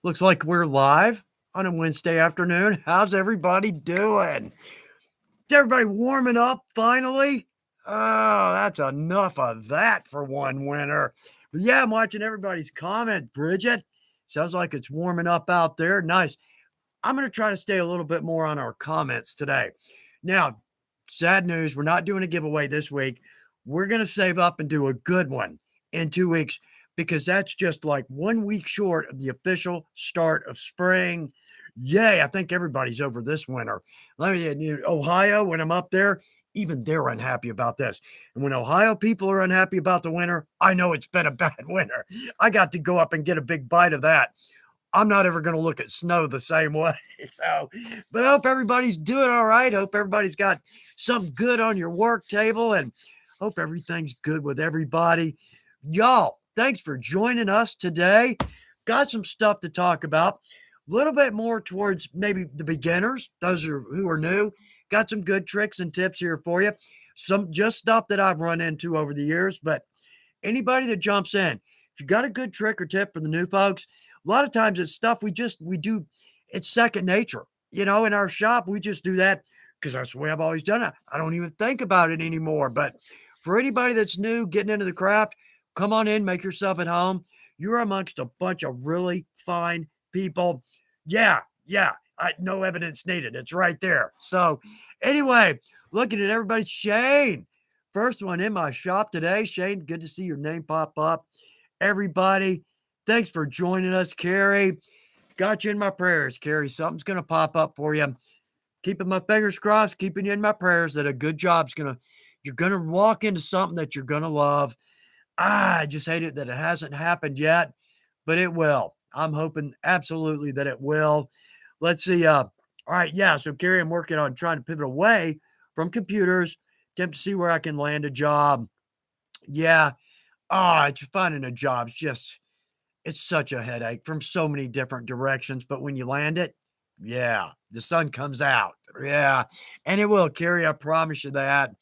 Looks like we're live on a Wednesday afternoon. How's everybody doing? Is everybody warming up finally? Oh, that's enough of that for one winter. But yeah, I'm watching everybody's comment, Bridget. Sounds like it's warming up out there. Nice. I'm going to try to stay a little bit more on our comments today. Now, sad news, we're not doing a giveaway this week. We're going to save up and do a good one in 2 weeks because that's just like 1 week short of the official start of spring. Yay, I think everybody's over this winter. Let me, Ohio, when I'm up there, even they're unhappy about this. And when Ohio people are unhappy about the winter, I know it's been a bad winter. I got to go up and get a big bite of that. I'm not ever going to look at snow the same way. So, but I hope everybody's doing all right. Hope everybody's got something good on your work table and hope everything's good with everybody. Y'all, thanks for joining us today. Got some stuff to talk about. A little bit more towards maybe the beginners, who are new. Got some good tricks and tips here for you. Some just stuff that I've run into over the years, but anybody that jumps in, if you got a good trick or tip for the new folks, a lot of times it's stuff we do. It's second nature. In our shop, we just do that because that's the way I've always done it. I don't even think about it anymore. But for anybody that's new, getting into the craft, come on in, make yourself at home. You're amongst a bunch of really fine people. Yeah. No evidence needed. It's right there. So anyway, looking at everybody, Shane, first one in my shop today. Shane, good to see your name pop up. Everybody, thanks for joining us, Carrie. Got you in my prayers, Carrie. Something's going to pop up for you. Keeping my fingers crossed, keeping you in my prayers that a good job's you're going to walk into something that you're going to love. I just hate it that it hasn't happened yet, but it will. I'm hoping absolutely that it will. Let's see. All right. Yeah. So, Carrie, I'm working on trying to pivot away from computers, attempt to see where I can land a job. Yeah. Just finding a job it's such a headache from so many different directions. But when you land it, yeah, the sun comes out. Yeah. And it will, Carrie. I promise you that.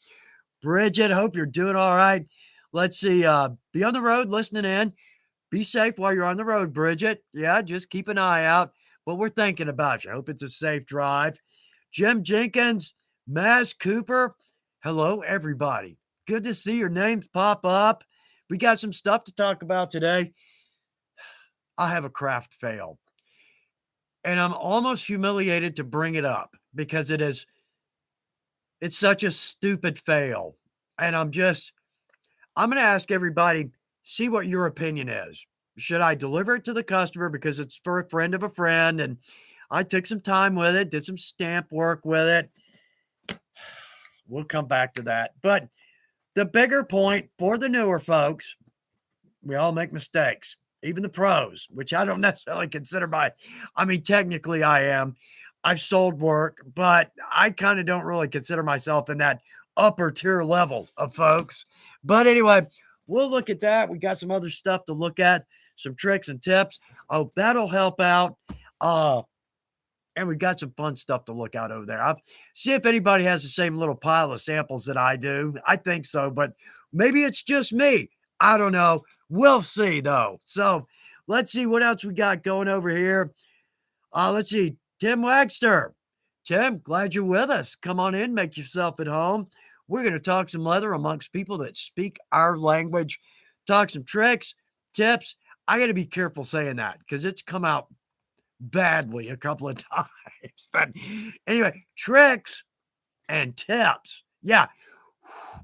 Bridget, hope you're doing all right. Let's see. Be on the road listening in. Be safe while you're on the road, Bridget. Yeah, just keep an eye out. But we're thinking about you. Hope it's a safe drive. Jim Jenkins, Maz Cooper. Hello, everybody. Good to see your names pop up. We got some stuff to talk about today. I have a craft fail. And I'm almost humiliated to bring it up because it's such a stupid fail. And I'm going to ask everybody, see what your opinion is. Should I deliver it to the customer because it's for a friend of a friend and I took some time with it, did some stamp work with it? We'll come back to that. But the bigger point for the newer folks, we all make mistakes, even the pros, which I don't necessarily consider technically I am. I've sold work, but I kind of don't really consider myself in that upper tier level of folks. But anyway, we'll look at that. We got some other stuff to look at, some tricks and tips. Oh, that'll help out. And we got some fun stuff to look out over there. I'll see if anybody has the same little pile of samples that I do. I think so, but maybe it's just me. I don't know. We'll see, though. So let's see what else we got going over here. Let's see. Tim Wagster. Tim, glad you're with us. Come on in, make yourself at home. We're going to talk some leather amongst people that speak our language, talk some tricks, tips. I got to be careful saying that because it's come out badly a couple of times. But anyway, tricks and tips. Yeah,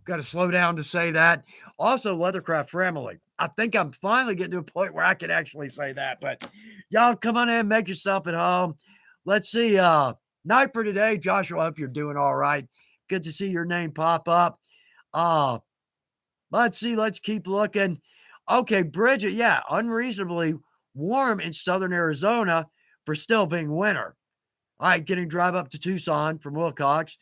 got to slow down to say that. Also, leathercraft family. I think I'm finally getting to a point where I can actually say that. But y'all come on in, make yourself at home. Let's see. Night for today, Joshua. I hope you're doing all right. Good to see your name pop up. Let's see. Let's keep looking. Okay, Bridget. Yeah, unreasonably warm in southern Arizona for still being winter. All right, getting drive up to Tucson from Wilcox.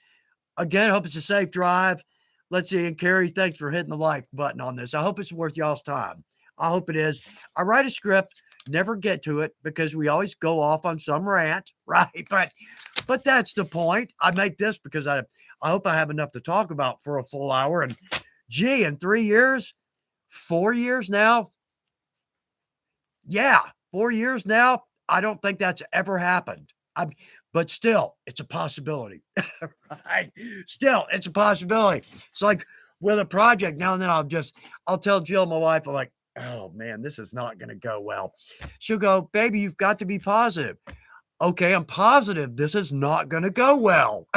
Again, hope it's a safe drive. Let's see. And Carrie, thanks for hitting the like button on this. I hope it's worth y'all's time. I hope it is. I write a script, never get to it because we always go off on some rant, right? But that's the point. I make this because I hope I have enough to talk about for a full hour. And gee, in 3 years, 4 years now. Yeah, 4 years now. I don't think that's ever happened. But still, it's a possibility, right? Still, it's a possibility. It's like with a project now and then I'll tell Jill, my wife, I'm like, oh man, this is not going to go well. She'll go, baby, you've got to be positive. Okay, I'm positive this is not going to go well.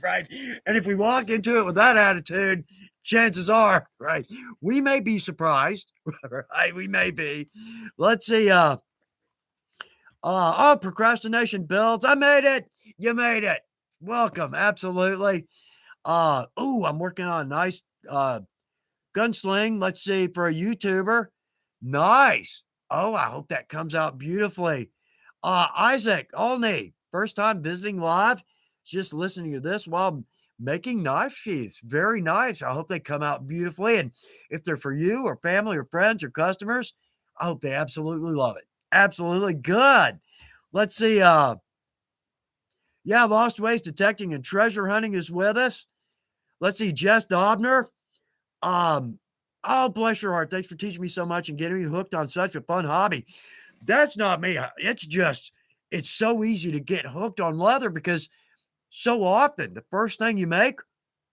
Right. And if we walk into it with that attitude, chances are, right, we may be surprised, right? We may be. Let's see. Oh, procrastination builds. I made it. You made it. Welcome. Absolutely. Oh, I'm working on a nice gunsling. Let's see, for a YouTuber. Nice. Oh, I hope that comes out beautifully. Isaac Olney, first time visiting live. Just listening to this while making knife sheaths. Very nice. I hope they come out beautifully. And if they're for you or family or friends or customers, I hope they absolutely love it. Absolutely good. Let's see. Yeah, Lost Ways Detecting and Treasure Hunting is with us. Let's see, Jess Dobner. Oh, bless your heart. Thanks for teaching me so much and getting me hooked on such a fun hobby. That's not me. It's so easy to get hooked on leather because so often the first thing you make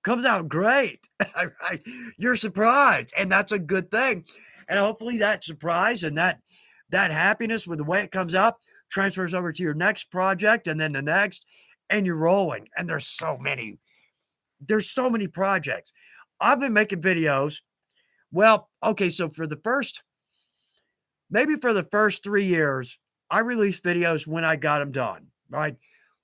comes out great. Right? You're surprised, and that's a good thing. And hopefully that surprise and that happiness with the way it comes out transfers over to your next project and then the next, and you're rolling. And there's so many. There's so many projects. I've been making videos. Well, okay, so maybe for the first 3 years, I released videos when I got them done, right?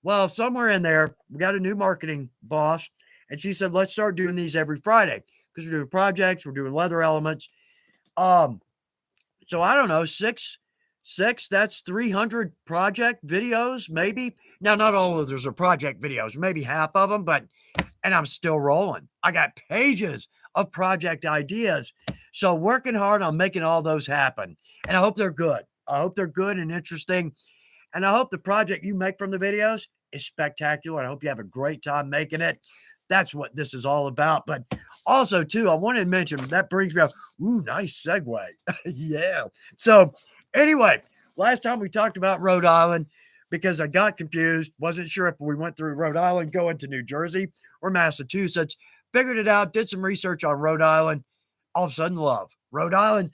Well, somewhere in there, we got a new marketing boss, and she said, let's start doing these every Friday because we're doing projects, we're doing leather elements. Um, so I don't know, that's 300 project videos, maybe. Now, not all of those are project videos, maybe half of them, and I'm still rolling. I got pages of project ideas. So working hard on making all those happen. And I hope they're good. I hope they're good and interesting. And I hope the project you make from the videos is spectacular. I hope you have a great time making it. That's what this is all about. But also, too, I wanted to mention that brings me up. Ooh, nice segue. Yeah. So, anyway, last time we talked about Rhode Island because I got confused. Wasn't sure if we went through Rhode Island, going to New Jersey or Massachusetts. Figured it out, did some research on Rhode Island. All of a sudden, love Rhode Island.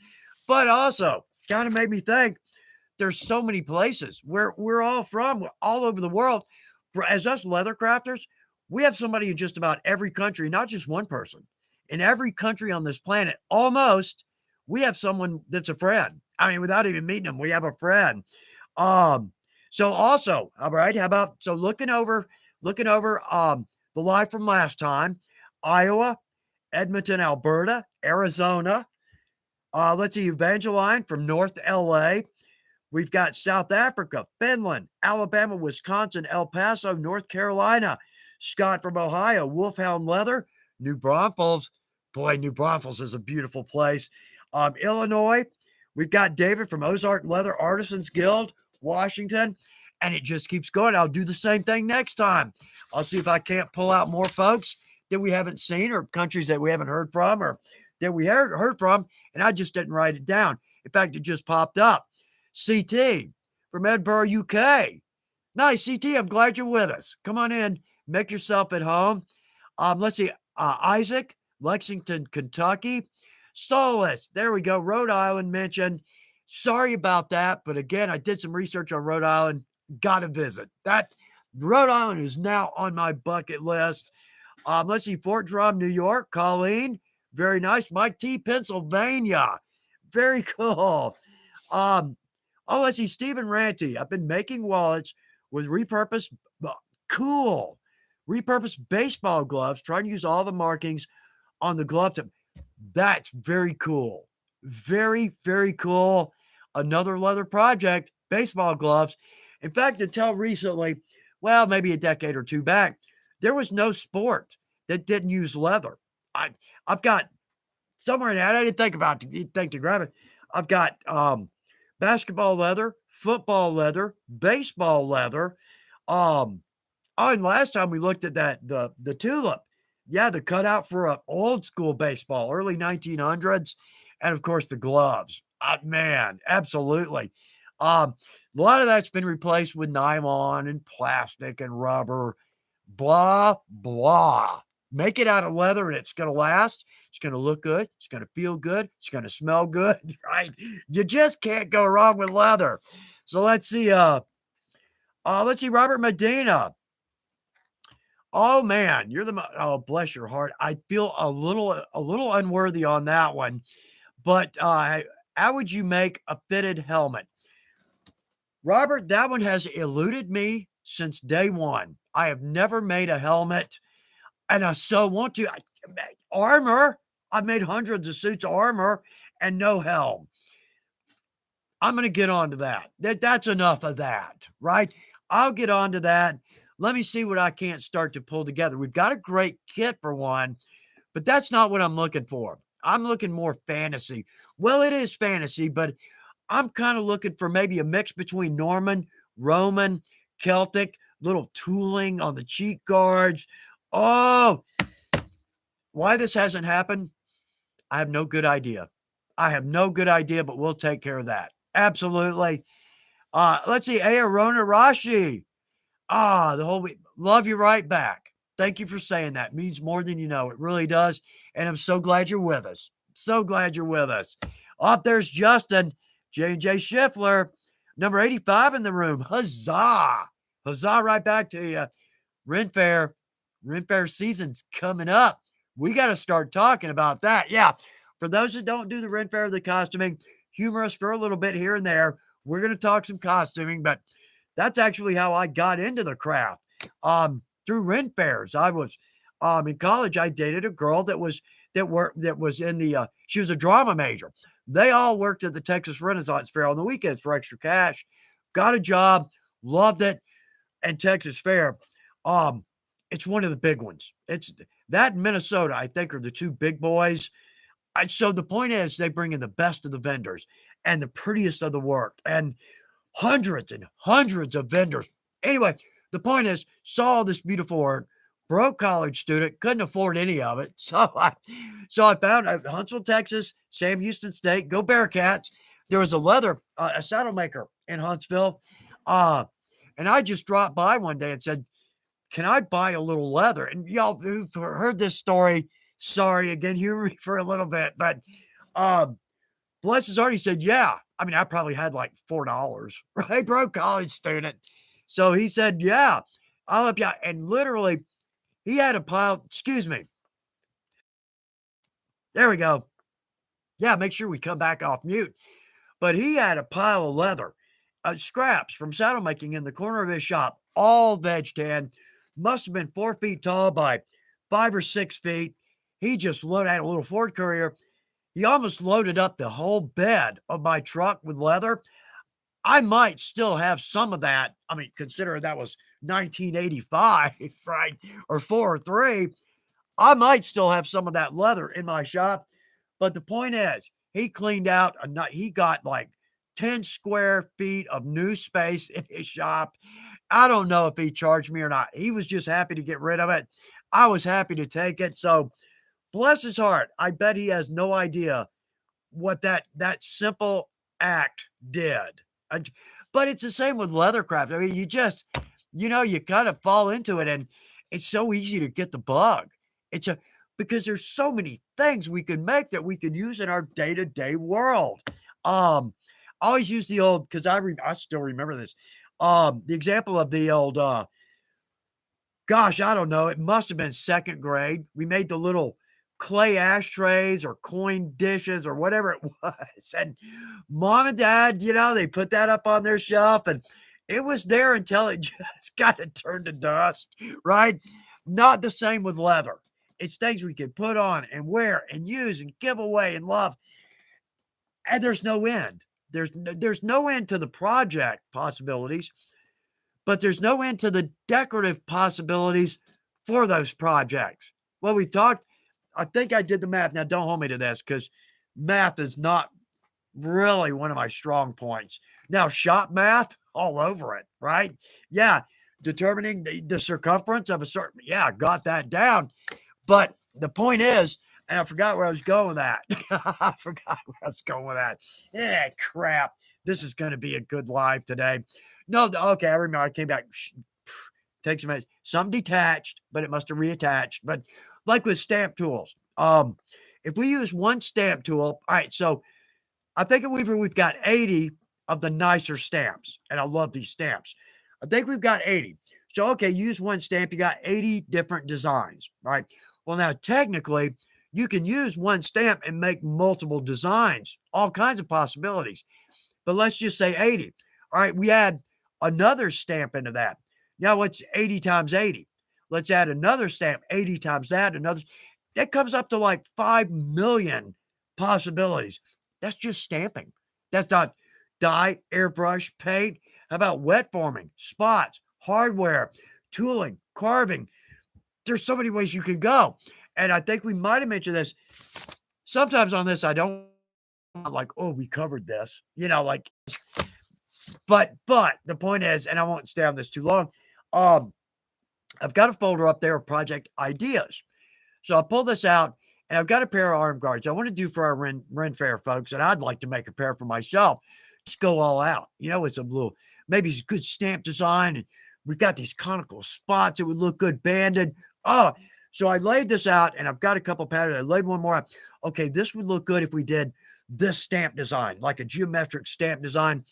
But also, kind of made me think there's so many places where we're all from, all over the world. As us leather crafters, we have somebody in just about every country, not just one person. In every country on this planet, almost, we have someone that's a friend. I mean, without even meeting them, we have a friend. Um, so also, all right, how about looking over the live from last time, Iowa, Edmonton, Alberta, Arizona. Let's see, Evangeline from North LA. We've got South Africa, Finland, Alabama, Wisconsin, El Paso, North Carolina. Scott from Ohio, Wolfhound Leather, New Braunfels. Boy, New Braunfels is a beautiful place. Illinois, we've got David from Ozark Leather Artisans Guild, Washington, and it just keeps going. I'll do the same thing next time. I'll see if I can't pull out more folks that we haven't seen or countries that we haven't heard from or that we heard from, and I just didn't write it down. In fact, it just popped up. CT from Edinburgh, UK. Nice, CT. I'm glad you're with us. Come on in. Make yourself at home. Let's see. Isaac, Lexington, Kentucky. Solace. There we go. Rhode Island mentioned. Sorry about that. But again, I did some research on Rhode Island. Got to visit. That Rhode Island is now on my bucket list. Let's see. Fort Drum, New York. Colleen. Very nice. Mike T, Pennsylvania. Very cool. Oh, let's see, Stephen Ranty. I've been making wallets with cool, repurposed baseball gloves, trying to use all the markings on the glove tip. That's very cool. Very, very cool. Another leather project, baseball gloves. In fact, until recently, well, maybe a decade or two back, there was no sport that didn't use leather. I've got somewhere in that, I didn't think to grab it. I've got basketball leather, football leather, baseball leather. And last time we looked at the tulip, yeah, the cutout for a old school baseball, early 1900s, and of course the gloves. Man, absolutely. Um, A lot of that's been replaced with nylon and plastic and rubber, blah, blah. Make it out of leather and it's going to last. It's going to look good. It's going to feel good. It's going to smell good, right? You just can't go wrong with leather. So let's see, Robert Medina. Oh man, oh bless your heart. I feel a little unworthy on that one. But how would you make a fitted helmet? Robert, that one has eluded me since day one. I have never made a helmet, and I so want to. Armor, I've made hundreds of suits of armor and no helm. I'm going to get on to that. That's enough of that, right? I'll get on to that. Let me see what I can't start to pull together. We've got a great kit for one, but that's not what I'm looking for. I'm looking more fantasy. Well, it is fantasy, but I'm kind of looking for maybe a mix between Norman, Roman, Celtic, little tooling on the cheek guards. Oh, why this hasn't happened, I have no good idea. I have no good idea, but we'll take care of that. Absolutely. Let's see. Aarona Rashi. The whole week. Love you right back. Thank you for saying that. It means more than you know. It really does. And I'm so glad you're with us. So glad you're with us. Up there's Justin, J&J Schiffler, number 85 in the room. Huzzah. Huzzah right back to you. Ren Fair season's coming up. We got to start talking about that. Yeah. For those that don't do the Ren Fair, the costuming, humorous for a little bit here and there. We're going to talk some costuming, but that's actually how I got into the craft. Through Ren Fairs. I was in college. I dated a girl that was in the she was a drama major. They all worked at the Texas Renaissance Fair on the weekends for extra cash. Got a job, loved it, and Texas Fair. It's one of the big ones. It's that and Minnesota, I think, are the two big boys. So the point is, they bring in the best of the vendors and the prettiest of the work, and hundreds and hundreds of vendors. Anyway, the point is, saw this beautiful work, broke college student, couldn't afford any of it. So I found Huntsville, Texas, Sam Houston State, go Bearcats. There was a saddle maker in Huntsville. And I just dropped by one day and said, can I buy a little leather? And y'all who've heard this story, sorry, again, humor me for a little bit, but bless his heart, he said, yeah. I mean, I probably had like $4, right? Broke college student. So he said, yeah, I'll help you out. And literally, he had a pile, excuse me. There we go. Yeah, make sure we come back off mute. But he had a pile of leather, scraps from saddle making in the corner of his shop, all veg tan. Must have been 4 feet tall by 5 or 6 feet. He just loaded out a little Ford Courier. He almost loaded up the whole bed of my truck with leather. I might still have some of that. I mean, considering that was 1985, right? Or 4 or 3. I might still have some of that leather in my shop. But the point is, he cleaned out, he got like 10 square feet of new space in his shop. I don't know if he charged me or not. He was just happy to get rid of it. I was happy to take it. So bless his heart. I bet he has no idea what that simple act did. But it's the same with leathercraft. I mean, you kind of fall into it, and it's so easy to get the bug. Because there's so many things we can make that we can use in our day-to-day world. I always use the old, because I still remember this. The example of the old, gosh, I don't know. It must have been second grade. We made the little clay ashtrays or coin dishes or whatever it was. And mom and dad, they put that up on their shelf, and it was there until it just kind of turned to dust, right? Not the same with leather. It's things we can put on and wear and use and give away and love. And there's no end. There's no end to the project possibilities, but there's no end to the decorative possibilities for those projects. Well, I think I did the math. Now, don't hold me to this because math is not really one of my strong points. Now, shop math, all over it, right? Yeah, determining the circumference of a certain, I got that down. But the point is, and I forgot where I was going with that. Yeah, crap. this is going to be a good live today. No, okay, I remember I came back. Takes a minute. Some detached, but it must have reattached. But like with stamp tools, if we use one stamp tool, all right, so I think at Weaver we've got 80 of the nicer stamps, and I love these stamps. I think we've got 80. So, okay, use one stamp, you got 80 different designs, right? Well, now technically, you can use one stamp and make multiple designs, all kinds of possibilities. But let's just say 80. All right, we add another stamp into that. Now, what's 80 times 80? Let's add another stamp, 80 times that, another. That comes up to like 5 million possibilities. That's just stamping. That's not dye, airbrush, paint. How about wet forming, spots, hardware, tooling, carving? There's so many ways you can go. And I think we might have mentioned this. Sometimes on this, I don't like, oh, we covered this, like, but the point is, and I won't stay on this too long. I've got a folder up there of project ideas. So I'll pull this out, and I've got a pair of arm guards I want to do for our Ren Fair folks, and I'd like to make a pair for myself. Just go all out, with some little, maybe it's a good stamp design, and we've got these conical spots that would look good banded. Oh, so I laid this out, and I've got a couple patterns. I laid one more out. Okay, this would look good if we did this stamp design, like a geometric stamp design.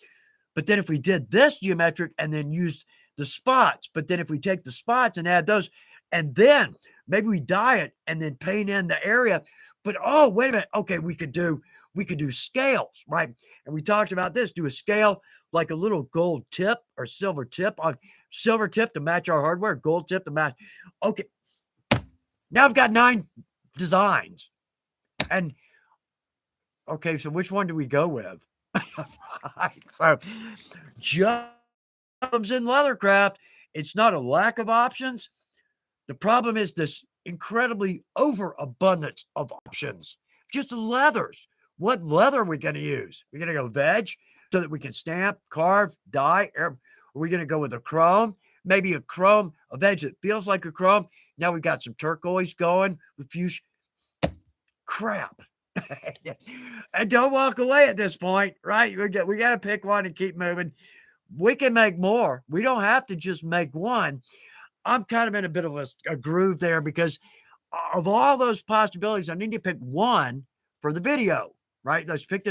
But then if we did this geometric and then used the spots, but then if we take the spots and add those, and then maybe we dye it and then paint in the area. But oh, wait a minute. Okay, we could do scales, right? And we talked about this, do a scale like a little gold tip or silver tip to match our hardware, gold tip to match. Okay. Now I've got 9 designs. And okay, so which one do we go with? Right. So jobs in leathercraft, it's not a lack of options. The problem is this incredibly overabundance of options. Just leathers. What leather are we going to use? We're going to go veg so that we can stamp, carve, dye. Are we going to go with a chrome? Maybe a chrome, a veg that feels like a chrome. Now we've got some turquoise going with fuchsia. Crap. And don't walk away at this point, right? We got to pick one and keep moving. We can make more. We don't have to just make one. I'm kind of in a bit of a groove there because of all those possibilities, I need to pick one for the video, right? Let's pick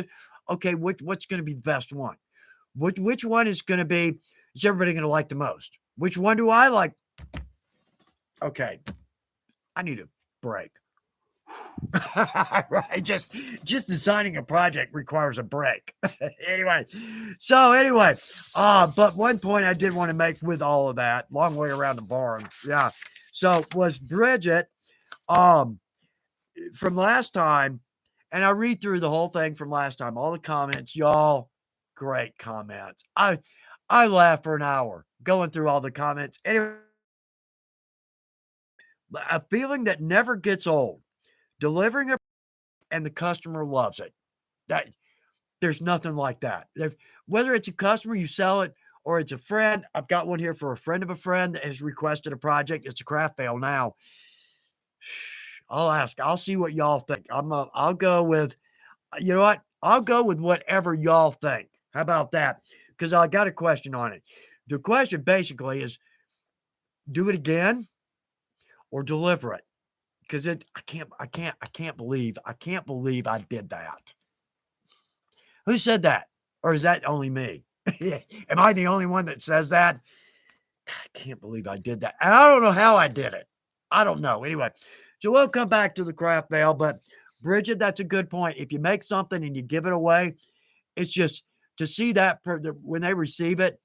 okay, what's going to be the best one? Which one is everybody going to like the most? Which one do I like? Okay, I need a break. Right, just designing a project requires a break. anyway, but one point I did want to make with all of that, long way around the barn, yeah. So was Bridget, from last time, and I read through the whole thing from last time, all the comments, y'all, great comments. I laughed for an hour going through all the comments. Anyway, a feeling that never gets old. Delivering and the customer loves it. That there's nothing like that. Whether it's a customer, you sell it, or it's a friend. I've got one here for a friend of a friend that has requested a project. It's a craft fail now. I'll ask. I'll see what y'all think. I'll go with, you know what? I'll go with whatever y'all think. How about that? Because I got a question on it. The question basically is, do it again or deliver it? Because I can't believe I did that. Who said that? Or is that only me? Am I the only one that says that? I can't believe I did that. And I don't know how I did it. I don't know. Anyway, so we'll come back to the craft fail. But Bridget, that's a good point. If you make something and you give it away, it's just to see that when they receive it,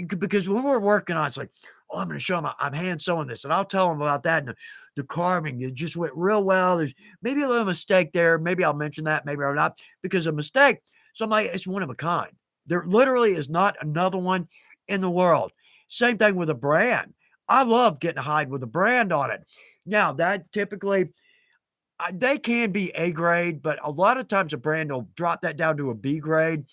because when we're working on it, it's like, oh, I'm going to show them I'm hand sewing this, and I'll tell them about that. And the carving, it just went real well. There's maybe a little mistake there. Maybe I'll mention that. Maybe I'll not, because a mistake, somebody, it's one of a kind. There literally is not another one in the world. Same thing with a brand. I love getting a hide with a brand on it. Now, that typically, they can be A grade, but a lot of times a brand will drop that down to a B grade.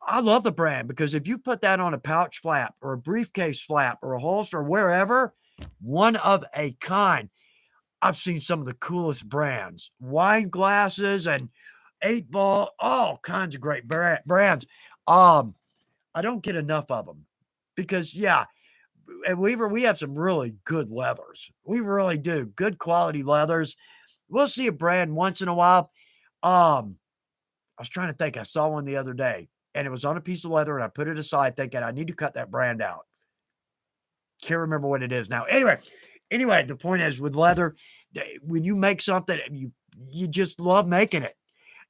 I love the brand because if you put that on a pouch flap or a briefcase flap or a holster or wherever, one of a kind. I've seen some of the coolest brands, wine glasses and 8 Ball, all kinds of great brands. Um, I don't get enough of them because, yeah, at Weaver, we have some really good leathers. We really do. Good quality leathers. We'll see a brand once in a while. I was trying to think. I saw one the other day, and it was on a piece of leather, and I put it aside thinking I need to cut that brand out. Can't remember what it is now. Anyway, the point is with leather, when you make something, you just love making it,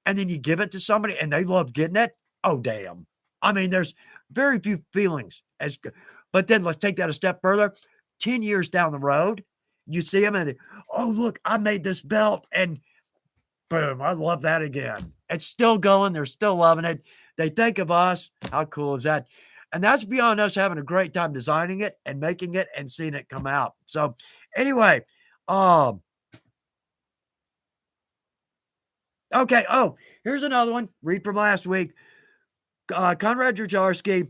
and then you give it to somebody, and they love getting it. Oh damn! I mean, there's very few feelings as good. But then let's take that a step further. 10 years down the road, you see them, and oh look, I made this belt, and boom, I love that again. It's still going. They're still loving it. They think of us. How cool is that? And that's beyond us having a great time designing it and making it and seeing it come out. So, anyway, um, okay. Oh, here's another one. Read from last week. Conrad Drajarski,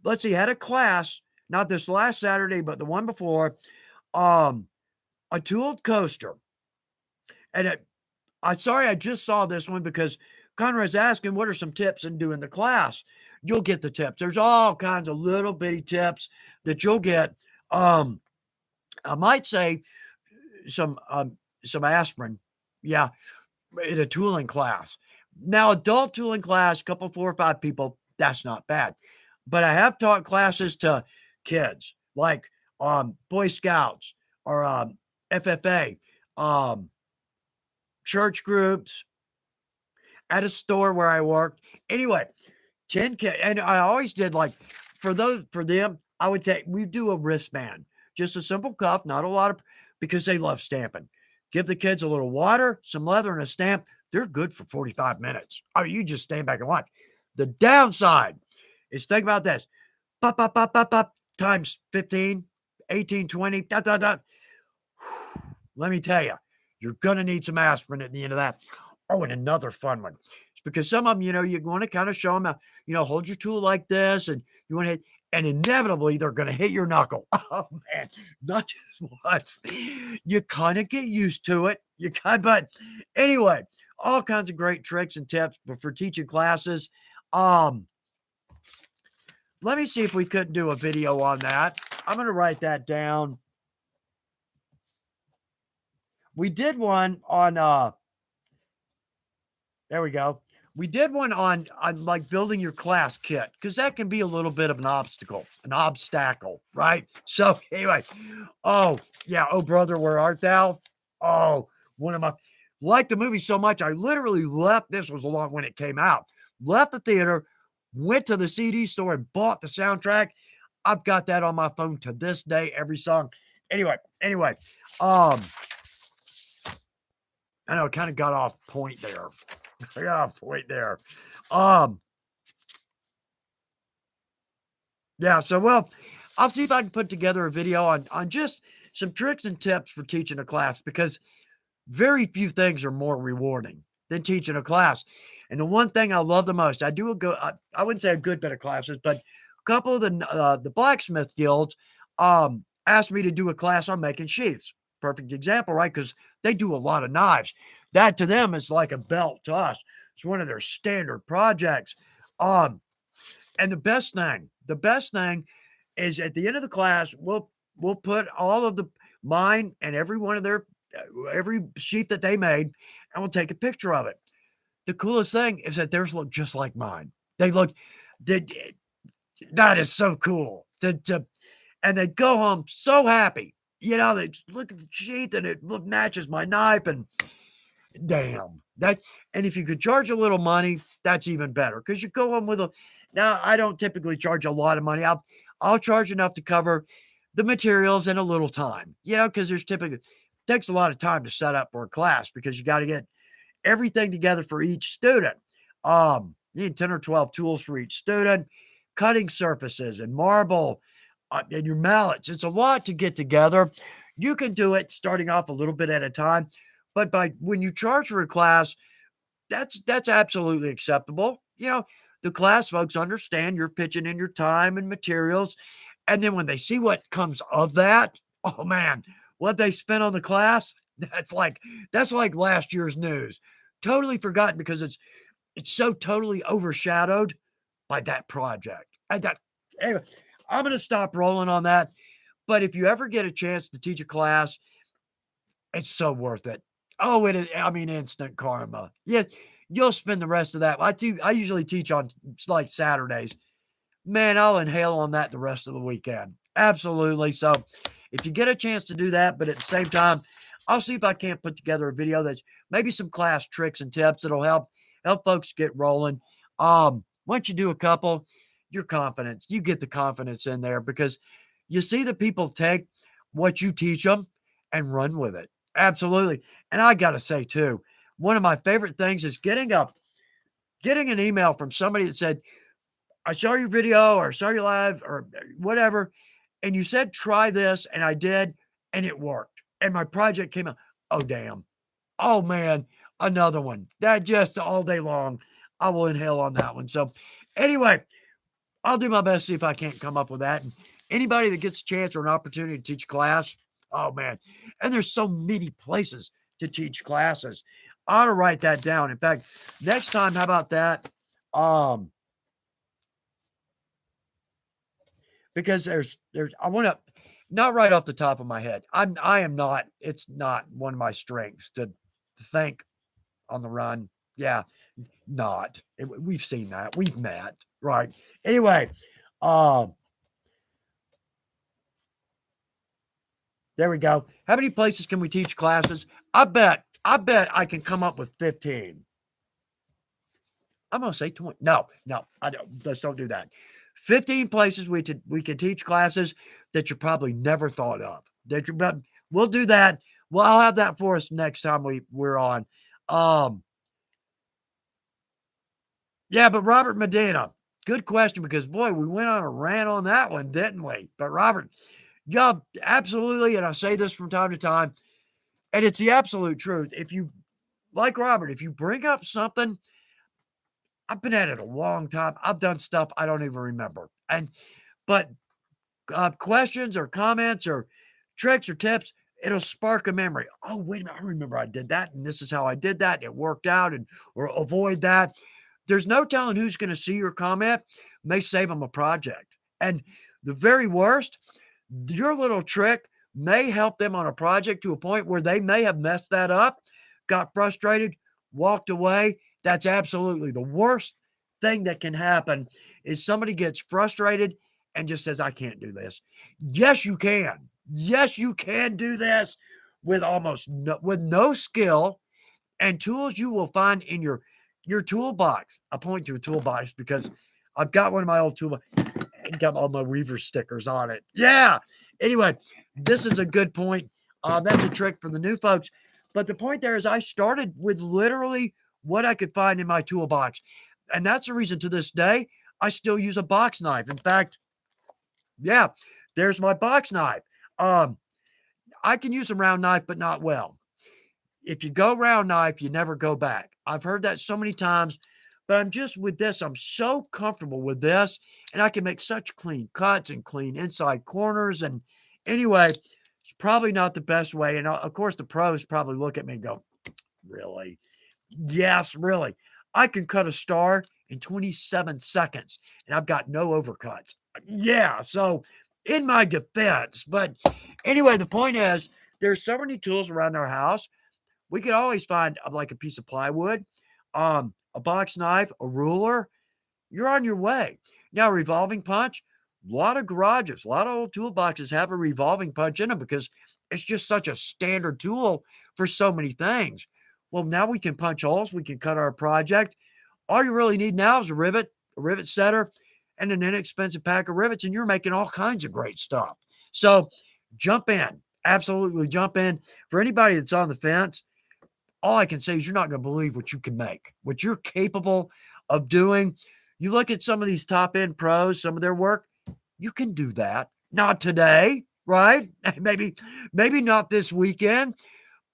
let's see, had a class, not this last Saturday, but the one before, um, a tooled coaster. And I just saw this one because Conrad's asking what are some tips in doing the class. You'll get the tips. There's all kinds of little bitty tips that you'll get. Um, I might say some aspirin. Yeah, in a tooling class. Now, adult tooling class, couple, 4 or 5 people, that's not bad. But I have taught classes to kids like Boy Scouts or FFA, um, church groups, at a store where I worked. Anyway, 10K. And I always did like for them, I would take, we do a wristband, just a simple cuff, not a lot of, because they love stamping. Give the kids a little water, some leather, and a stamp. They're good for 45 minutes. I mean, you just stand back and watch. The downside is think about this pop, pop, pop, pop, pop, times 15, 18, 20, dot, dot, dot. Let me tell you, you're going to need some aspirin at the end of that. Oh, and another fun one. It's because some of them, you want to kind of show them how, hold your tool like this and you want to hit, and inevitably they're going to hit your knuckle. Oh, man, not just once. You kind of get used to it. But anyway, all kinds of great tricks and tips for teaching classes. Um, Let me see if we couldn't do a video on that. I'm going to write that down. We did one on, there we go. We did one on like building your class kit because that can be a little bit of an obstacle, right? So anyway, oh yeah, oh brother, where art thou? Oh, one of my like the movie so much, I literally left. This was along when it came out. Left the theater, went to the CD store and bought the soundtrack. I've got that on my phone to this day, every song. Anyway, um, I know I kind of got off point there. I got a point there. Um, yeah, so well, I'll see if I can put together a video on just some tricks and tips for teaching a class because very few things are more rewarding than teaching a class. And the one thing I love the most, I do a good, I wouldn't say a good bit of classes, but a couple of the blacksmith guilds asked me to do a class on making sheaths. Perfect example, right? Because they do a lot of knives. That to them is like a belt to us. It's one of their standard projects. Um, and the best thing is at the end of the class, we'll put all of the mine and every one of their every sheet that they made, and we'll take a picture of it. The coolest thing is that theirs look just like mine. They look, they, that is so cool. And they go home so happy. They look at the sheet and it matches my knife, and damn that. And if you could charge a little money, that's even better because you go home with a. Now I don't typically charge a lot of money. I'll charge enough to cover the materials and a little time. Because there's typically takes a lot of time to set up for a class because you got to get everything together for each student. You need 10 or 12 tools for each student, cutting surfaces and marble and your mallets. It's a lot to get together. You can do it starting off a little bit at a time, but when you charge for a class, that's absolutely acceptable. The class folks understand you're pitching in your time and materials, and then when they see what comes of that, oh man, what they spent on the class, that's like last year's news. Totally forgotten because it's so totally overshadowed by that project. And that anyway, I'm gonna stop rolling on that. But if you ever get a chance to teach a class, it's so worth it. Oh, it is, I mean, instant karma. Yeah, you'll spend the rest of that. I usually teach on like Saturdays. Man, I'll inhale on that the rest of the weekend. Absolutely. So if you get a chance to do that, but at the same time, I'll see if I can't put together a video that's maybe some class tricks and tips that'll help folks get rolling. Once you do a couple, your confidence, you get the confidence in there because you see the people take what you teach them and run with it. Absolutely. And I got to say too, one of my favorite things is getting an email from somebody that said, I saw your video or saw your live or whatever, and you said try this, and I did, and it worked. And my project came out. Oh, damn. Oh, man. Another one. That just all day long. I will inhale on that one. So, anyway, I'll do my best to see if I can't come up with that. And anybody that gets a chance or an opportunity to teach a class, oh, man. And there's so many places to teach classes. I ought to write that down. In fact, next time, how about that? Because there's I want to not right off the top of my head. I am not. It's not one of my strengths to think on the run. Yeah, not. We've seen that. We've met. Right. Anyway, uh, there we go. How many places can we teach classes? I bet I can come up with 15. I'm gonna say 20. No, no, I don't. Let's don't do that. 15 places we could teach classes that you probably never thought of. But we'll do that. Well, I'll have that for us next time we're on. Um, yeah, but Robert Medina, good question because boy, we went on a rant on that one, didn't we? But Robert, yeah, absolutely, and I say this from time to time, and it's the absolute truth. If you like Robert, if you bring up something, I've been at it a long time. I've done stuff I don't even remember. But questions or comments or tricks or tips, it'll spark a memory. Oh, wait a minute. I remember I did that, and this is how I did that. And it worked out, and or avoid that. There's no telling who's going to see your comment, may save them a project. And the very worst, your little trick may help them on a project to a point where they may have messed that up, got frustrated, walked away. That's absolutely the worst thing that can happen is somebody gets frustrated and just says, I can't do this. Yes, you can. Yes, you can do this with with no skill and tools you will find in your toolbox. I point to a toolbox because I've got one of my old toolbox and got all my Weaver stickers on it. Yeah. Anyway, this is a good point. That's a trick for the new folks. But the point there is I started with literally what I could find in my toolbox. And that's the reason to this day, I still use a box knife. In fact, yeah, there's my box knife. Um, I can use a round knife, but not well. If you go round knife, you never go back. I've heard that so many times, but I'm just with this. I'm so comfortable with this, and I can make such clean cuts and clean inside corners. And anyway, it's probably not the best way. And of course, the pros probably look at me and go, really? Yes, really. I can cut a star in 27 seconds, and I've got no overcuts. Yeah, so in my defense, but anyway, the point is there's so many tools around our house. We could always find like a piece of plywood, a box knife, a ruler. You're on your way. Now, revolving punch, a lot of garages, a lot of old toolboxes have a revolving punch in them because it's just such a standard tool for so many things. Well, now we can punch holes, we can cut our project. All you really need now is a rivet setter, and an inexpensive pack of rivets, and you're making all kinds of great stuff. So jump in. Absolutely jump in. For anybody that's on the fence, all I can say is you're not going to believe what you can make, what you're capable of doing. You look at some of these top end pros, some of their work, you can do that. Not today, right? Maybe not this weekend,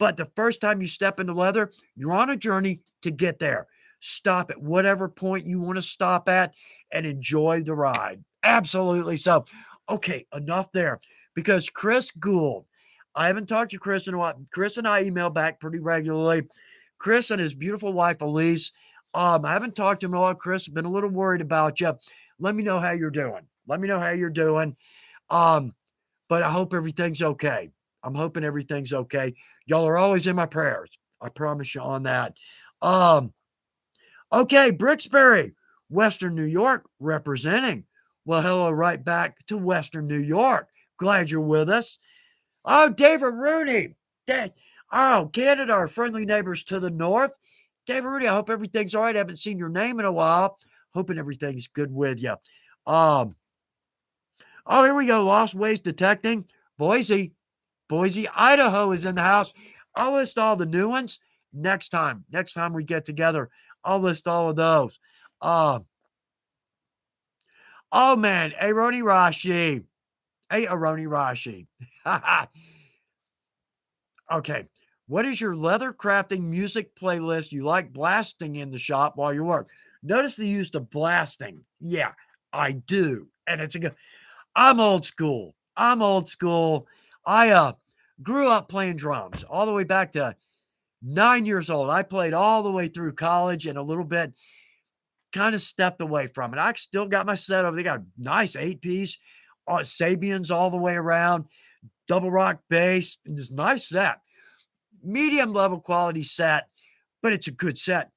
but the first time you step into leather, you're on a journey to get there. Stop at whatever point you want to stop at and enjoy the ride. Absolutely. So, okay, enough there because Chris Gould, I haven't talked to Chris in a while. Chris and I email back pretty regularly. Chris and his beautiful wife, Elise. I haven't talked to him a lot, Chris. Been a little worried about you. Let me know how you're doing. Let me know how you're doing. Um, but I hope everything's okay. I'm hoping everything's okay. Y'all are always in my prayers. I promise you on that. Um, okay, Brixbury, Western New York representing. Well, hello, right back to Western New York. Glad you're with us. Oh, David Rooney. Oh, Canada, our friendly neighbors to the north. David Rooney, I hope everything's all right. I haven't seen your name in a while. Hoping everything's good with you. Um, oh, here we go. Lost Ways Detecting. Boise. Boise, Idaho is in the house. I'll list all the new ones next time. Next time we get together, I'll list all of those. Oh, man. Aroni Rashi. Hey, Aroni Rashi. Okay. What is your leather crafting music playlist you like blasting in the shop while you work? Notice the use of blasting. Yeah, I do. And it's a good. I'm old school. I'm old school. I grew up playing drums all the way back to 9 years old. I played all the way through college and a little bit kind of stepped away from it. I still got my set over. They got a nice 8-piece, Sabians all the way around, double rock bass, and this nice set. Medium level quality set, but it's a good set.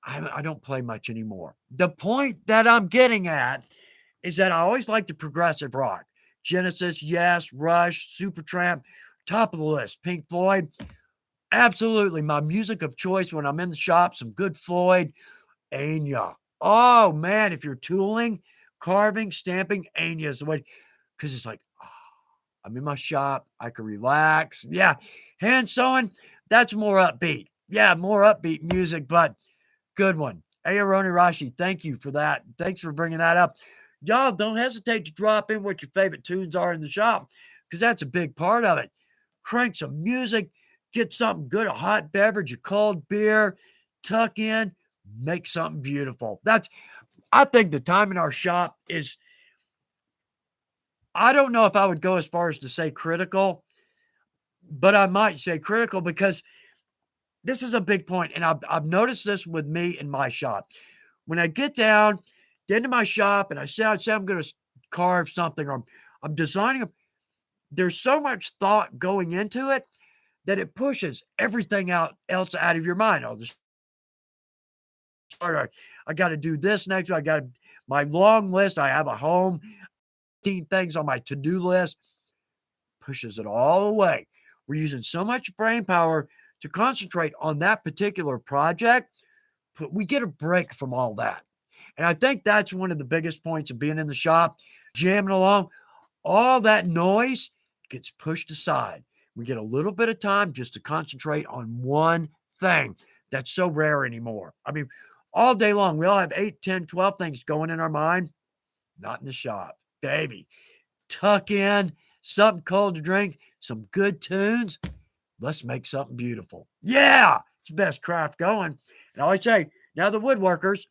I don't play much anymore. The point that I'm getting at is that I always like the progressive rock. Genesis, yes. Rush, Supertramp, top of the list. Pink Floyd, absolutely my music of choice when I'm in the shop. Some good Floyd, Enya. Oh man, if you're tooling, carving, stamping, Enya is the way, because it's like, oh, I'm in my shop. I can relax. Yeah, hand sewing, that's more upbeat. Yeah, more upbeat music, but good one. Aaroni Rashi, thank you for that. Thanks for bringing that up. Y'all don't hesitate to drop in what your favorite tunes are in the shop, because that's a big part of it. Crank some music, get something good, a hot beverage, a cold beer, tuck in, make something beautiful. I think the time in our shop is, I don't know if I would go as far as to say critical, but I might say critical because this is a big point, and I've noticed this with me in my shop. When I get into my shop, and I say I'm going to carve something, or I'm designing, there's so much thought going into it that it pushes everything else out of your mind. I'll just start. I got to do this next. I got my long list. I have a home, 15 things on my to-do list. Pushes it all away. We're using so much brain power to concentrate on that particular project. We get a break from all that. And I think that's one of the biggest points of being in the shop, jamming along. All that noise gets pushed aside. We get a little bit of time just to concentrate on one thing. That's so rare anymore. I mean, all day long, we all have 8, 10, 12 things going in our mind. Not in the shop. Baby, tuck in, something cold to drink, some good tunes. Let's make something beautiful. Yeah, it's the best craft going. And I always say, now the woodworkers,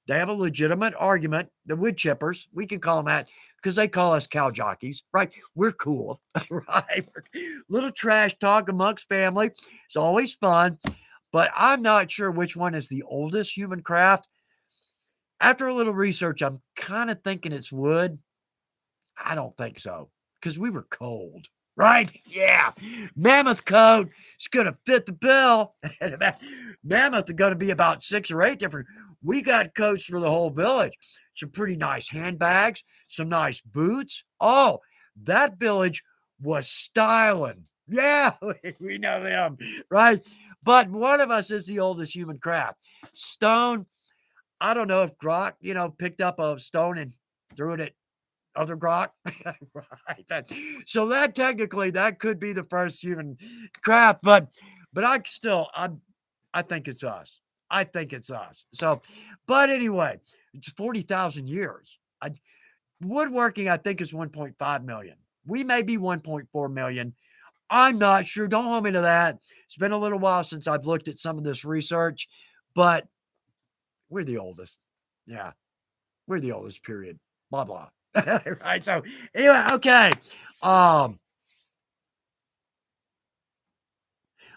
they have a legitimate argument. The wood chippers, we can call them that because they call us cow jockeys, right? We're cool, right? Little trash talk amongst family. It's always fun, but I'm not sure which one is the oldest human craft. After a little research, I'm kind of thinking it's wood. I don't think so because we were cold, right? Yeah. Mammoth coat is going to fit the bill. Mammoth are going to be about 6 or 8 different. We got coats for the whole village. Some pretty nice handbags, some nice boots. Oh, that village was styling. Yeah, we know them, right? But one of us is the oldest human craft. Stone, I don't know if Grok, picked up a stone and threw it at other grok. Right. So that technically that could be the first human craft, but I think it's us. I think it's us. So, but anyway, it's 40,000 years. Woodworking, I think, is 1.5 million. We may be 1.4 million. I'm not sure. Don't hold me to that. It's been a little while since I've looked at some of this research, but we're the oldest. Yeah, we're the oldest, period. Blah, blah. Right. So anyway, okay. Um,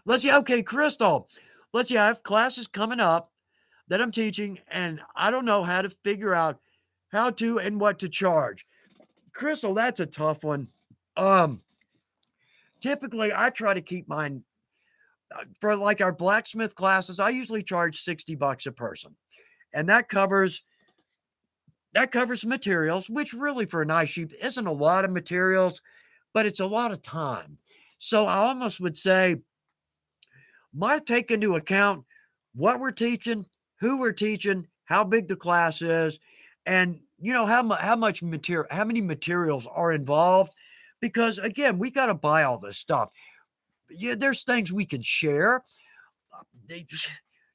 let's see. Okay, Crystal. let's see, I have classes coming up that I'm teaching, and I don't know how to figure out how to and what to charge. Crystal, that's a tough one. Um, Typically, I try to keep mine for like our blacksmith classes. I usually charge $60 a person, and that covers materials, which really for a knife sheath isn't a lot of materials, but it's a lot of time. So I almost would say might take into account what we're teaching, who we're teaching, how big the class is, and how much material, how many materials are involved. Because again, we got to buy all this stuff. Yeah, there's things we can share. They-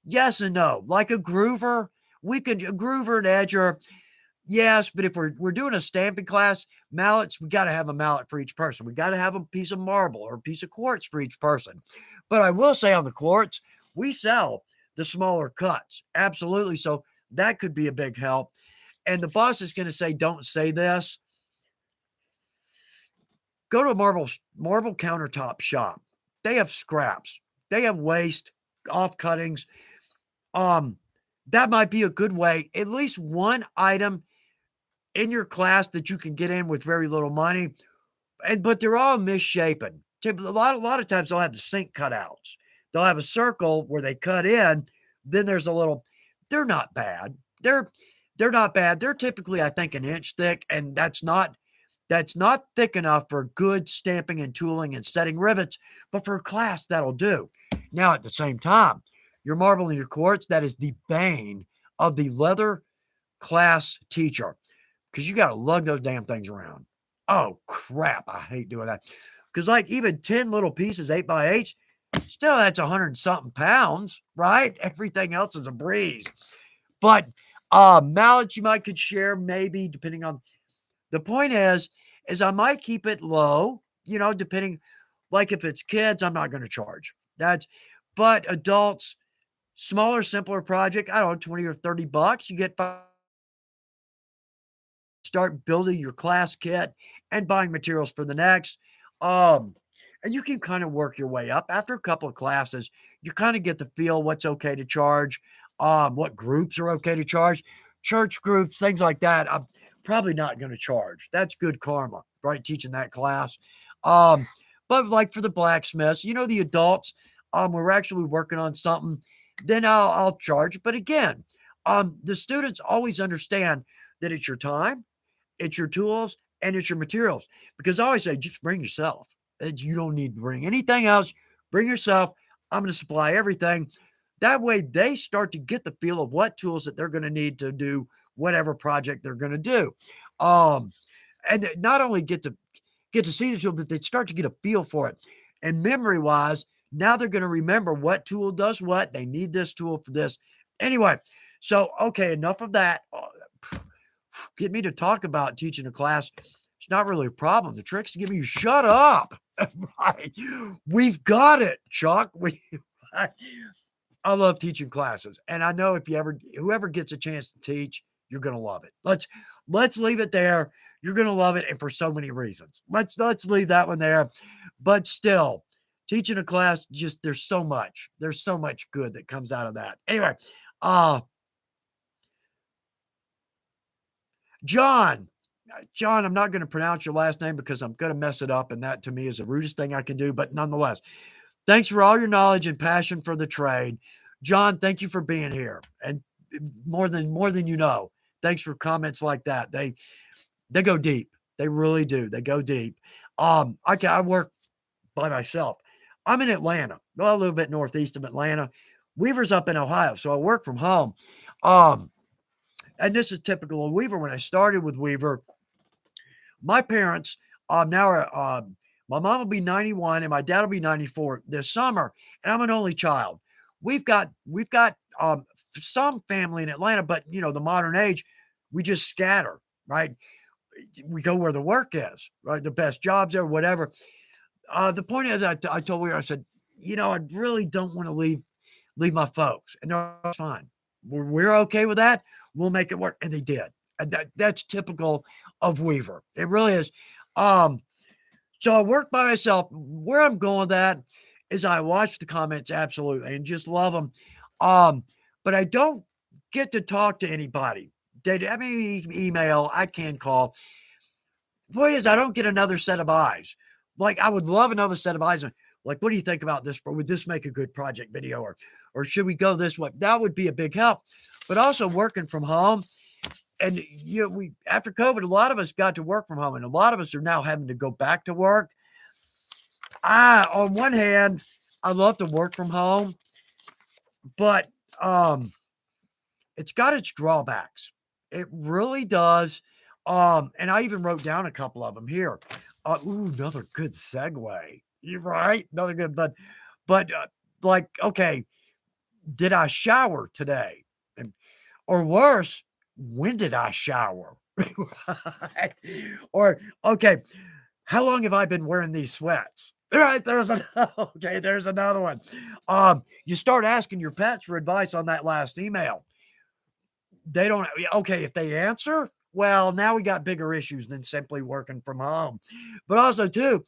Yes and no. Like a groover, a groover and edger. Yes, but if we're doing a stamping class, mallets, we gotta have a mallet for each person. We gotta have a piece of marble or a piece of quartz for each person. But I will say on the quartz, we sell the smaller cuts. Absolutely. So that could be a big help. And the boss is gonna say, don't say this. Go to a marble countertop shop. They have scraps. They have waste, off cuttings. Um, that might be a good way. At least one item in your class that you can get in with very little money, but they're all misshapen. A lot of times they'll have the sink cutouts. They'll have a circle where they cut in. Then there's a little. They're not bad. They're not bad. They're typically, I think, an inch thick, and that's not thick enough for good stamping and tooling and setting rivets. But for a class, that'll do. Now, at the same time, your marble and your quartz, that is the bane of the leather class teacher because you got to lug those damn things around. Oh, crap. I hate doing that. Because, like, even 10 little pieces, 8 by 8, still that's 100 and something pounds, right? Everything else is a breeze. But mallets you might could share, maybe, depending on the point is I might keep it low, depending, like if it's kids, I'm not going to charge. But adults, smaller, simpler project, I don't know, 20 or $30, you get start building your class kit and buying materials for the next. Um, and you can kind of work your way up. After a couple of classes, you kind of get the feel what's okay to charge, what groups are okay to charge, church groups, things like that. I'm probably not going to charge. That's good karma, right? Teaching that class. Um, but like for the blacksmiths, the adults, we're actually working on something, then I'll charge. But again, the students always understand that it's your time, it's your tools, and it's your materials. Because I always say, just bring yourself. You don't need to bring anything else. Bring yourself. I'm going to supply everything. That way, they start to get the feel of what tools that they're going to need to do whatever project they're going to do. Um, and not only get to see the tool, but they start to get a feel for it. And memory wise, now they're going to remember what tool does what. They need this tool for this. Anyway, so okay, enough of that. Get me to talk about teaching a class. It's not really a problem. The trick's to give me shut up. Right. We've got it, Chuck. I love teaching classes. And I know if whoever gets a chance to teach, you're gonna love it. Let's leave it there. You're gonna love it, and for so many reasons. Let's leave that one there. But still, teaching a class, just there's so much good that comes out of that. Anyway, uh John. John, I'm not going to pronounce your last name because I'm going to mess it up, and that to me is the rudest thing I can do. But nonetheless, thanks for all your knowledge and passion for the trade. John, thank you for being here. And more than you know. Thanks for comments like that. They go deep. They really do. They go deep. I work by myself. I'm in Atlanta, well, a little bit northeast of Atlanta. Weaver's up in Ohio, so I work from home. Um, and this is typical of Weaver. When I started with Weaver, my parents now are my mom will be 91 and my dad will be 94 this summer, and I'm an only child. We've got some family in Atlanta, but the modern age, we just scatter, right? We go where the work is, right? The best jobs there, whatever. The point is, I told her, I said, I really don't want to leave my folks, and they're fine. We're okay with that. We'll make it work, and they did. And that's typical of Weaver. It really is. Um, so I work by myself. Where I'm going with that is I watch the comments absolutely and just love them. But I don't get to talk to anybody. They have any email I can call. Point is, I don't get another set of eyes. Like, I would love another set of eyes. Like, what do you think about this? Would this make a good project video? Or should we go this way? That would be a big help. But also working from home. And we after COVID, a lot of us got to work from home, and a lot of us are now having to go back to work. On one hand, I love to work from home, but it's got its drawbacks. It really does. And I even wrote down a couple of them here. Another good segue. You're right. Another good, but like, okay, did I shower today? Or worse, when did I shower? Or, okay, how long have I been wearing these sweats? Right, there's another one. You start asking your pets for advice on that last email. They don't, okay, if they answer, well, now we got bigger issues than simply working from home. But also, too,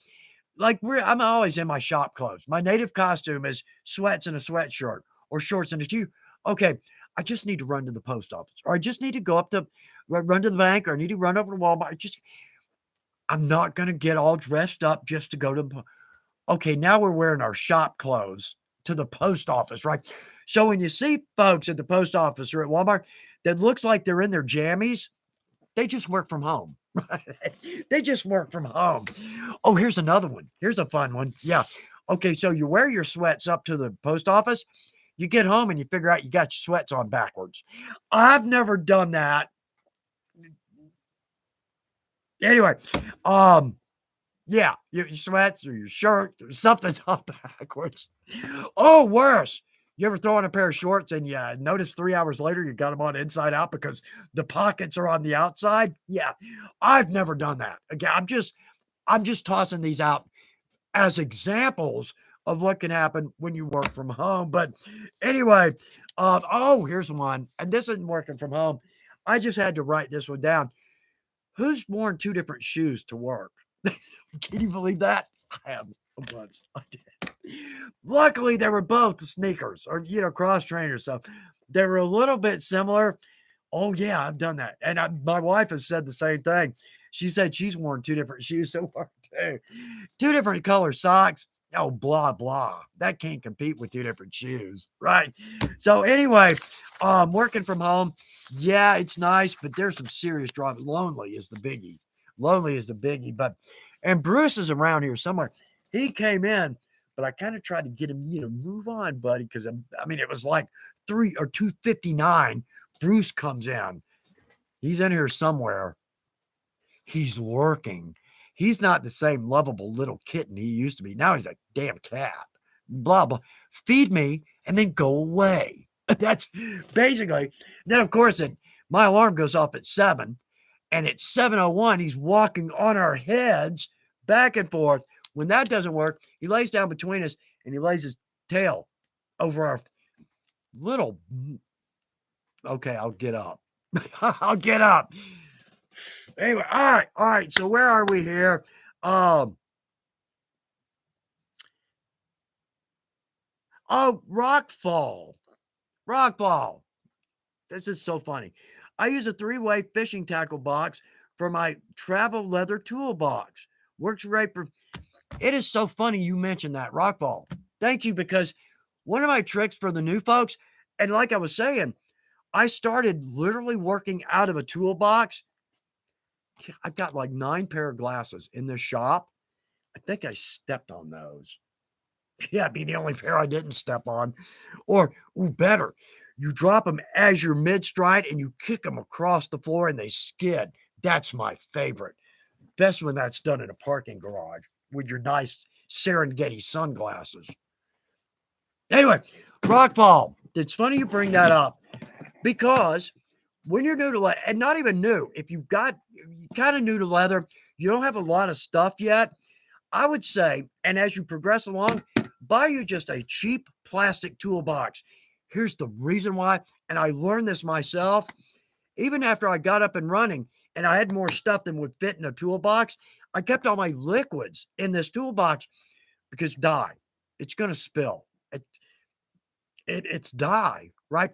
like I'm always in my shop clothes. My native costume is sweats and a sweatshirt or shorts and a shoe. Okay, I just need to run to the post office, or I just need to go up to run to the bank, or I need to run over to Walmart. I'm not going to get all dressed up just to go to. Okay, now we're wearing our shop clothes to the post office, right? So when you see folks at the post office or at Walmart that looks like they're in their jammies, they just work from home. They just work from home. Oh, here's another one. Here's a fun one. Yeah. Okay, so you wear your sweats up to the post office. You get home and you figure out you got your sweats on backwards. I've never done that. Anyway, yeah, your sweats or your shirt or something's on backwards. Oh, worse. You ever throw on a pair of shorts and you notice 3 hours later you got them on inside out because the pockets are on the outside? Yeah, I've never done that. Again, I'm just tossing these out as examples of what can happen when you work from home. But anyway, here's one, and this isn't working from home. I just had to write this one down. Who's worn 2 different shoes to work? Can you believe that? I have once. I did. Luckily, they were both sneakers or, cross trainers. So they were a little bit similar. Oh, yeah, I've done that. And my wife has said the same thing. She said she's worn 2 different shoes to work too. 2 different color socks. Oh, blah, blah. That can't compete with 2 different shoes, right? So anyway, working from home, yeah, it's nice, but there's some serious drama. Lonely is the biggie. Lonely is the biggie. And Bruce is around here somewhere. He came in, but I kind of tried to get him, move on, buddy, because it was like 3 or 2:59. Bruce comes in. He's in here somewhere. He's lurking. He's not the same lovable little kitten he used to be. Now he's a damn cat. Blah, blah. Feed me and then go away. That's basically. Then, of course, my alarm goes off at 7. And at 7:01, he's walking on our heads back and forth. When that doesn't work, he lays down between us and he lays his tail over our little. Okay, I'll get up. I'll get up. Anyway, all right. So where are we here? Rockfall. Rockfall. This is so funny. I use a 3-way fishing tackle box for my travel leather toolbox. Works great for. It is so funny you mentioned that, Rockfall. Thank you, because one of my tricks for the new folks, and like I was saying, I started literally working out of a toolbox. I've got like 9 pair of glasses in the shop. I think I stepped on those. Yeah, it'd be the only pair I didn't step on. Or, better, you drop them as you're mid-stride and you kick them across the floor and they skid. That's my favorite. Best when that's done in a parking garage with your nice Serengeti sunglasses. Anyway, Rockfall. It's funny you bring that up because when you're new to leather, and not even new, if you're kind of new to leather, you don't have a lot of stuff yet, I would say, and as you progress along, buy you just a cheap plastic toolbox. Here's the reason why, and I learned this myself. Even after I got up and running and I had more stuff than would fit in a toolbox, I kept all my liquids in this toolbox because dye. it's going to spill. It's dye, right?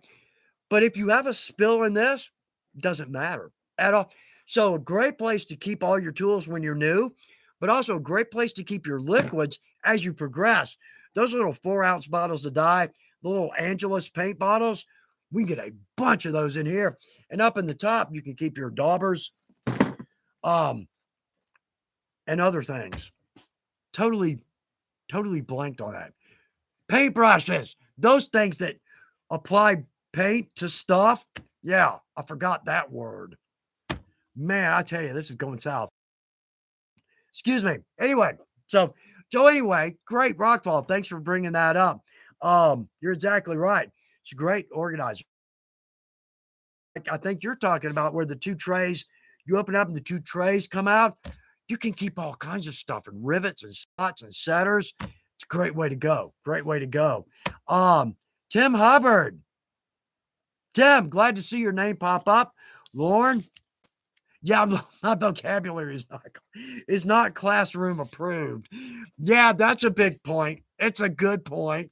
But if you have a spill in this, doesn't matter at all. So a great place to keep all your tools when you're new, but also a great place to keep your liquids as you progress. Those little 4-ounce bottles of dye, the little Angelus paint bottles, we can get a bunch of those in here. And up in the top, you can keep your daubers, um, and other things. Totally, totally blanked on that. Paintbrushes, those things that apply paint to stuff. Yeah, I forgot that word. Man, I tell you, this is going south. Excuse me. Anyway, great Rockfall. Thanks for bringing that up. You're exactly right. It's a great organizer. I think you're talking about where the two trays, you open up and the two trays come out. You can keep all kinds of stuff and rivets and spots and setters. It's a great way to go. Great way to go. Tim Hubbard. Tim, glad to see your name pop up. Lauren, yeah, my vocabulary is not classroom approved. Yeah, that's a big point. It's a good point.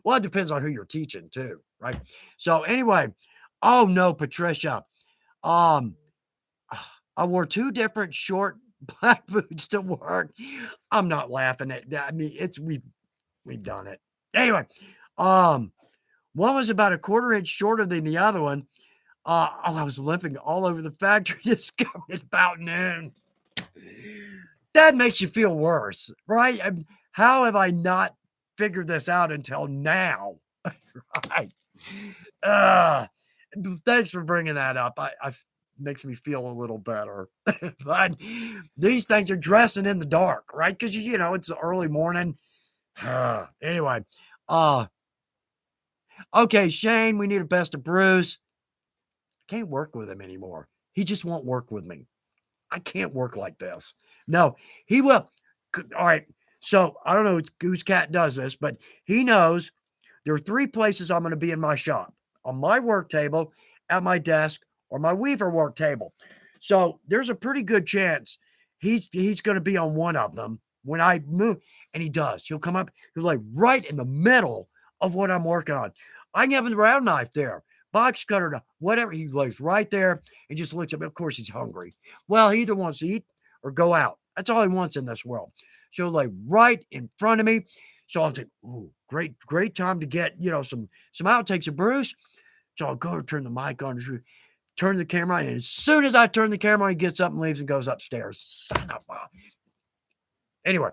Well, it depends on who you're teaching too, right? So anyway, oh no, Patricia. Um, I wore two different short black boots to work. I'm not laughing at that. I mean, we've done it. Anyway, um, one was about a quarter inch shorter than the other one. I was limping all over the factory discovered at about noon. That makes you feel worse, right? How have I not figured this out until now? Right. Uh, Thanks for bringing that up. Makes me feel a little better. But these things are dressing in the dark, right? Because it's the early morning. Anyway, uh, okay, Shane, we need a best of Bruce. Can't work with him anymore. He just won't work with me. I can't work like this. No, he will. All right. So I don't know whose cat does this, but he knows there are three places I'm going to be in my shop: on my work table, at my desk, or my weaver work table. So there's a pretty good chance he's going to be on one of them when I move. And he does. He'll come up, he's like right in the middle of what I'm working on. I can have a round knife there, box cutter, whatever. He lays right there and just looks at me. Of course, he's hungry. Well, he either wants to eat or go out. That's all he wants in this world. So like right in front of me. So I'll think, ooh, great time to get, some outtakes of Bruce. So I'll go turn the mic on, turn the camera on. And as soon as I turn the camera on, he gets up and leaves and goes upstairs. Son of a. Anyway,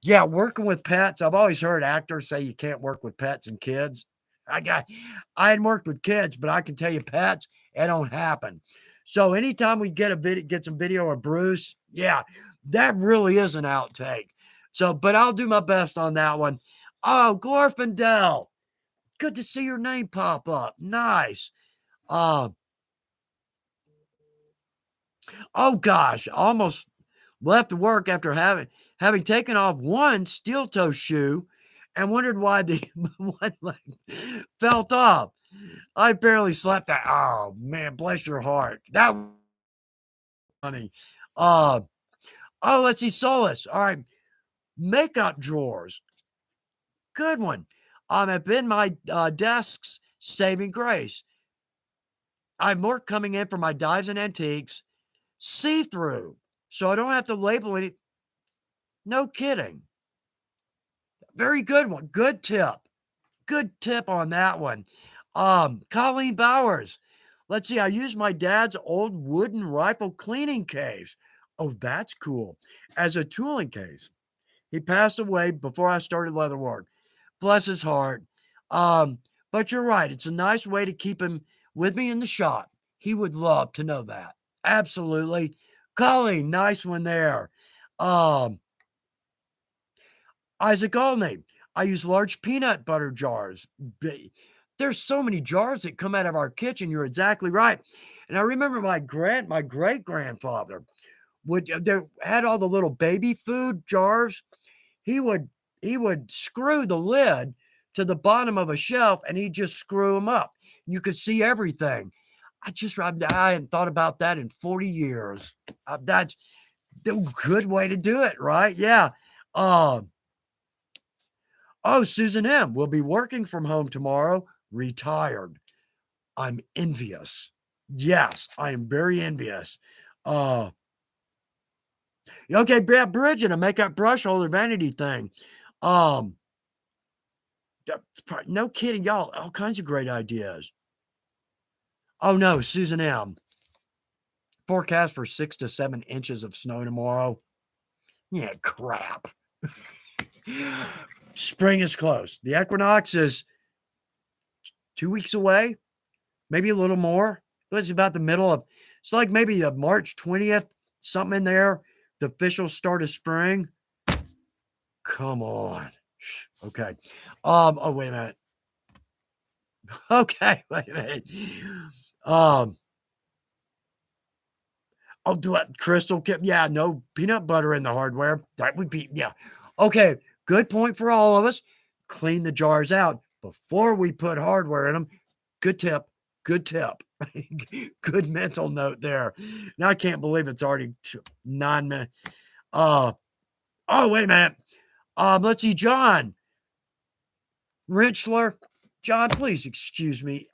yeah, working with pets. I've always heard actors say you can't work with pets and kids. I hadn't worked with kids, but I can tell you pets, it don't happen. So anytime we get some video of Bruce, yeah, that really is an outtake. So, but I'll do my best on that one. Oh, Glorfindel. Good to see your name pop up. Nice. Uh, oh gosh, almost left to work after having taken off one steel toe shoe and wondered why the one leg felt off. I barely slept that. Oh man, bless your heart. That was funny. Uh let's see, Solace. All right. Makeup drawers. Good one. Have been my desk's saving grace. I have more coming in for my dives and antiques. See-through. So I don't have to label any. No kidding. Very good one. Good tip. Good tip on that one. Colleen Bowers. Let's see. I use my dad's old wooden rifle cleaning case. Oh, that's cool. As a tooling case. He passed away before I started leatherwork. Bless his heart. But you're right. It's a nice way to keep him with me in the shop. He would love to know that. Absolutely. Colleen, nice one there. Um, Isaac Olney. I use large peanut butter jars. There's so many jars that come out of our kitchen. You're exactly right. And I remember my great grandfather they had all the little baby food jars. He would screw the lid to the bottom of a shelf and he'd just screw them up. You could see everything. I hadn't thought about that in 40 years. That's the good way to do it, right? Yeah. Um, Oh, Susan M. will be working from home tomorrow. Retired. I'm envious. Yes, I am very envious. Uh, okay, Bridget, a makeup brush holder vanity thing. Um, no kidding, y'all. All kinds of great ideas. Oh no, Susan M. Forecast for 6 to 7 inches of snow tomorrow. Yeah, crap. Spring is close. The equinox is 2 weeks away, maybe a little more. It's about the middle of, it's like maybe a March 20th, something in there. The official start of spring. Come on. Okay. Oh, wait a minute. Okay, wait a minute. Um, oh, do it, Crystal. Yeah, no peanut butter in the hardware. That would be, yeah. Okay, good point for all of us. Clean the jars out before we put hardware in them. Good tip. Good tip. Good mental note there. Now I can't believe it's already 9 minutes. Oh, wait a minute. Let's see, John Rinchler. John, please excuse me.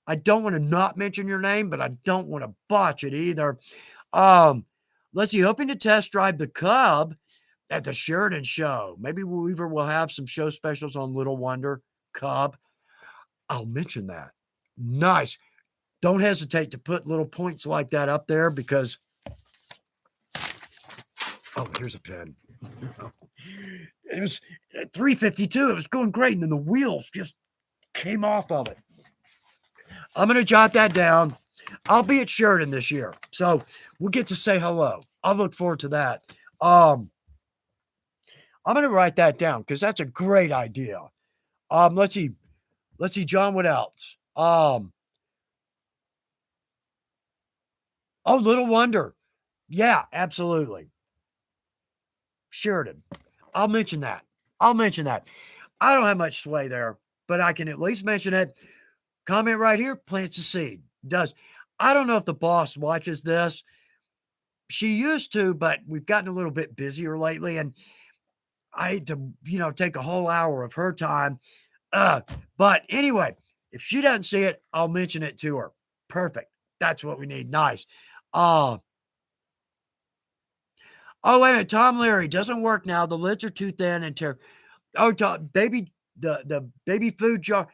I don't want to not mention your name, but I don't want to botch it either. Um, let's see, hoping to test drive the Cub at the Sheridan show. Maybe Weaver will have some show specials on Little Wonder Cub. I'll mention that. Nice. Don't hesitate to put little points like that up there because, oh, here's a pen. It was at 352. It was going great. And then the wheels just came off of it. I'm going to jot that down. I'll be at Sheridan this year. So we'll get to say hello. I'll look forward to that. I'm going to write that down because that's a great idea. Let's see. Let's see, John, what else? Oh, Little Wonder. Yeah, absolutely. Sheridan. I'll mention that. I'll mention that. I don't have much sway there, but I can at least mention it. Comment right here, plants a seed. Does. I don't know if the boss watches this. She used to, but we've gotten a little bit busier lately, and I hate to, take a whole hour of her time. But anyway, if she doesn't see it, I'll mention it to her. Perfect. That's what we need. Nice. Uh, oh, wait a minute. Tom Leary doesn't work now. The lids are too thin and tear. Oh, baby, the baby food jar.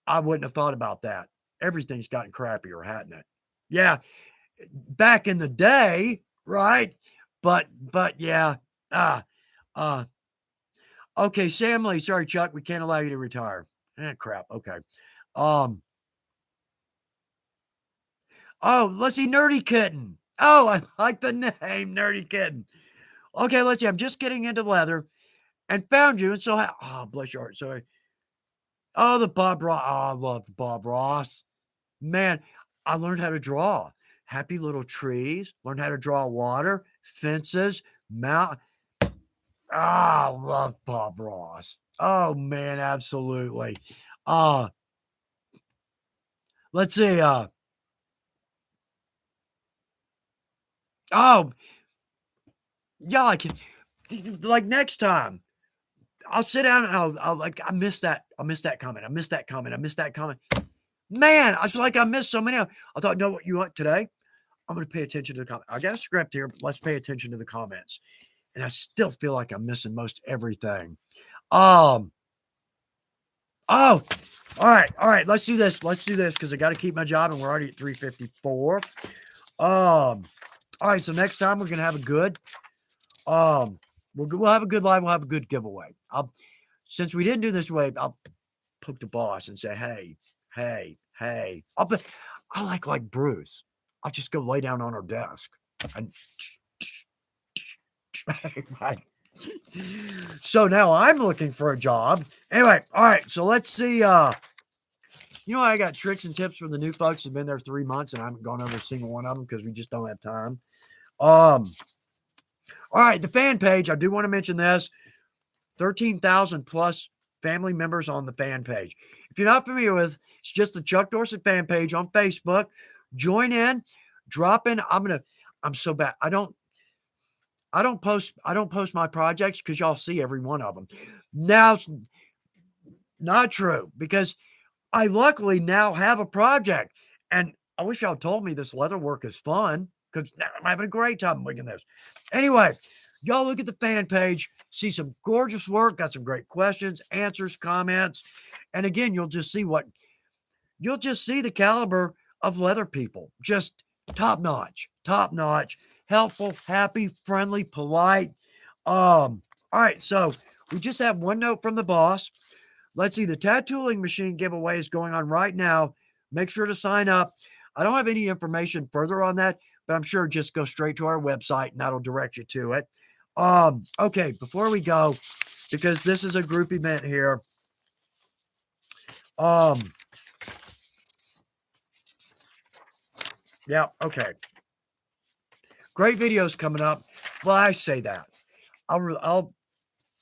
I wouldn't have thought about that. Everything's gotten crappier, hadn't it? Yeah, back in the day, right? But yeah. Uh, uh, okay, Sam Lee. Sorry, Chuck. We can't allow you to retire. Crap. Okay. Um. Oh, let's see, Nerdy Kitten. Oh, I like the name, Nerdy Kitten. Okay, let's see. I'm just getting into leather and found you, and so bless your heart. So, oh, the Bob Ross. Oh, I love Bob Ross. Man, I learned how to draw happy little trees. Learned how to draw water, fences, mount. I love Bob Ross. Oh man, absolutely. Uh, let's see. Oh, yeah, like next time. I'll sit down and I'll like I missed that. I missed that comment. I missed that comment. I missed that comment. Man, I feel like I missed so many. I thought, know what you want today? I'm going to pay attention to the comment. I got a script here. Let's pay attention to the comments. And I still feel like I'm missing most everything. Oh, all right. Let's do this. Let's do this because I got to keep my job, and we're already at 3:54. All right. So next time we're gonna have a good. We'll have a good live. We'll have a good giveaway. Since we didn't do this way, I'll poke the boss and say, hey. I like Bruce. I'll just go lay down on her desk and. So now I'm looking for a job. Anyway, all right. So let's see. I got tricks and tips for the new folks who've been there 3 months, and I haven't gone over a single one of them because we just don't have time. All right, the fan page. I do want to mention this: 13,000 plus family members on the fan page. If you're not familiar with, it's just the Chuck Dorsett fan page on Facebook. Join in, drop in. I'm so bad. I don't post my projects because y'all see every one of them. Now Not true, because I luckily now have a project, and I wish y'all told me this leather work is fun, because I'm having a great time making this. Anyway, y'all look at the fan page, see some gorgeous work, got some great questions, answers, comments, and again, you'll just see the caliber of leather people. Just top notch, helpful, happy, friendly, polite. All right, so we just have one note from the boss. Let's see, the tattooing machine giveaway is going on right now. Make sure to sign up. I don't have any information further on that, but I'm sure just go straight to our website and that'll direct you to it. Okay, before we go, because this is a group event here. Yeah, okay. Great videos coming up. Well, I say that. I'll